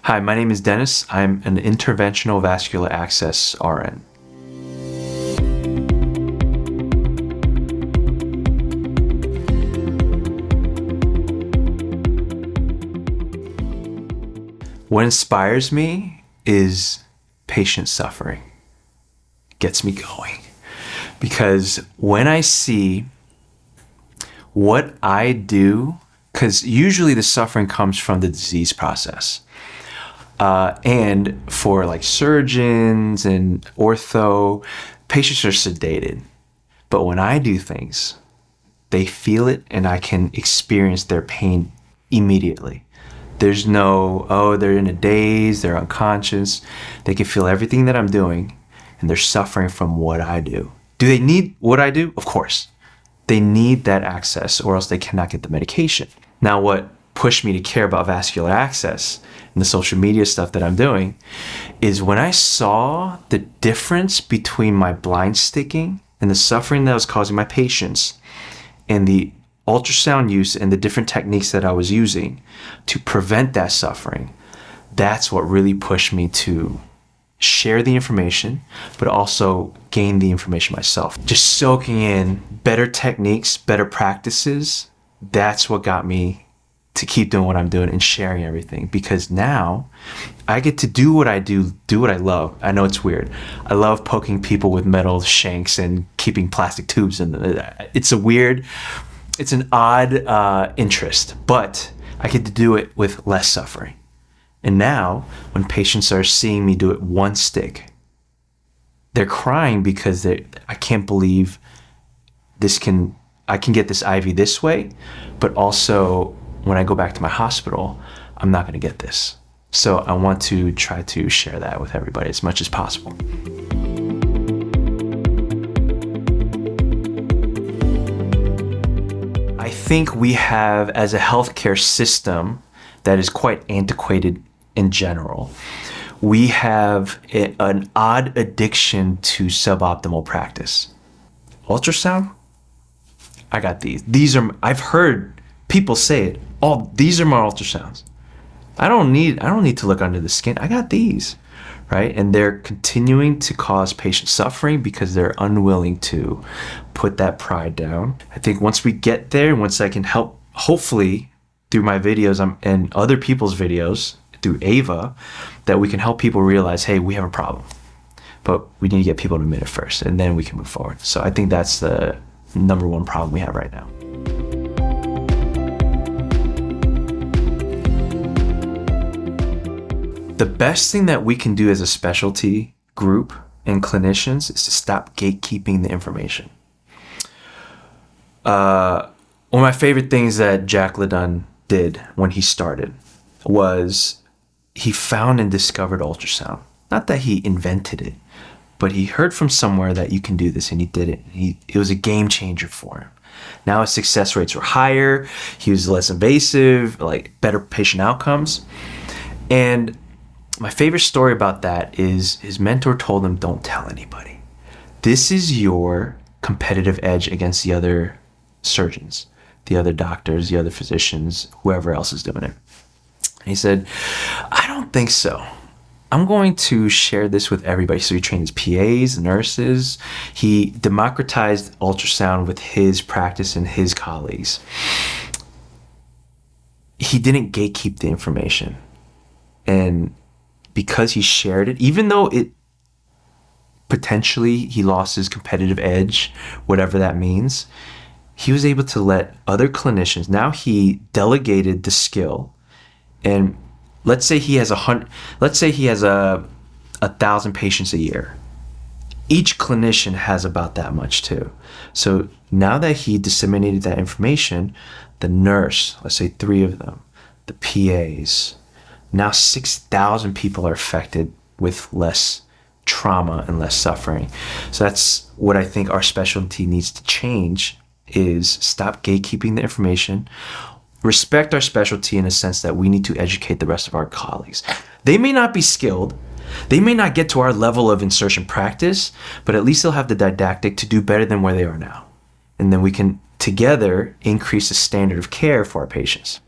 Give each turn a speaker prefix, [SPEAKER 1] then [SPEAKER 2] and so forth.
[SPEAKER 1] Hi, my name is Dennis. I'm an Interventional Vascular Access RN. What inspires me is patient suffering. It gets me going. Because when I see what I do, because usually the suffering comes from the disease process. And for like surgeons and ortho, patients are sedated. But when I do things, they feel it and I can experience their pain immediately. There's no, oh, they're in a daze, they're unconscious. They can feel everything that I'm doing and they're suffering from what I do. Do they need what I do? Of course. They need that access or else they cannot get the medication. Now, what pushed me to care about vascular access and the social media stuff that I'm doing is when I saw the difference between my blind sticking and the suffering that was causing my patients and the ultrasound use and the different techniques that I was using to prevent that suffering. That's what really pushed me to share the information, but also gain the information myself. Just soaking in better techniques, better practices. That's what got me to keep doing what I'm doing and sharing everything, because now I get to do what I do what I love. I know it's weird. I love poking people with metal shanks and keeping plastic tubes in. It's an odd interest, but I get to do it with less suffering. And now when patients are seeing me do it one stick, they're crying because I can't believe I can get this IV this way, but also when I go back to my hospital, I'm not going to get this. So I want to try to share that with everybody as much as possible. I think we have, as a healthcare system that is quite antiquated in general, we have an odd addiction to suboptimal practice. Ultrasound? I got these. I've heard people say it. These are my ultrasounds. I don't need to look under the skin. I got these, right? And they're continuing to cause patient suffering because they're unwilling to put that pride down. I think once we get there, once I can help, hopefully through my videos and other people's videos, through AVA, that we can help people realize, hey, we have a problem, but we need to get people to admit it first, and then we can move forward. So I think that's the number one problem we have right now. The best thing that we can do as a specialty group and clinicians is to stop gatekeeping the information. One of my favorite things that Jack LaDunn did when he started was he found and discovered ultrasound. Not that he invented it, but he heard from somewhere that you can do this, and he did it. It was a game changer for him. Now his success rates were higher. He was less invasive, like better patient outcomes. And my favorite story about that is his mentor told him, don't tell anybody. This is your competitive edge against the other surgeons, the other doctors, the other physicians, whoever else is doing it. And he said, I don't think so. I'm going to share this with everybody. So he trained his PAs, nurses. He democratized ultrasound with his practice and his colleagues. He didn't gatekeep the information. And because he shared it, even though he lost his competitive edge, whatever that means, he was able to let other clinicians, now he delegated the skill. And let's say he has 1,000 patients a year. Each clinician has about that much too. So now that he disseminated that information, the nurse, let's say 3 of them, the PAs, now 6,000 people are affected with less trauma and less suffering. So that's what I think our specialty needs to change, is stop gatekeeping the information, respect our specialty in a sense that we need to educate the rest of our colleagues. They may not be skilled, they may not get to our level of insertion practice, but at least they'll have the didactic to do better than where they are now. And then we can together increase the standard of care for our patients.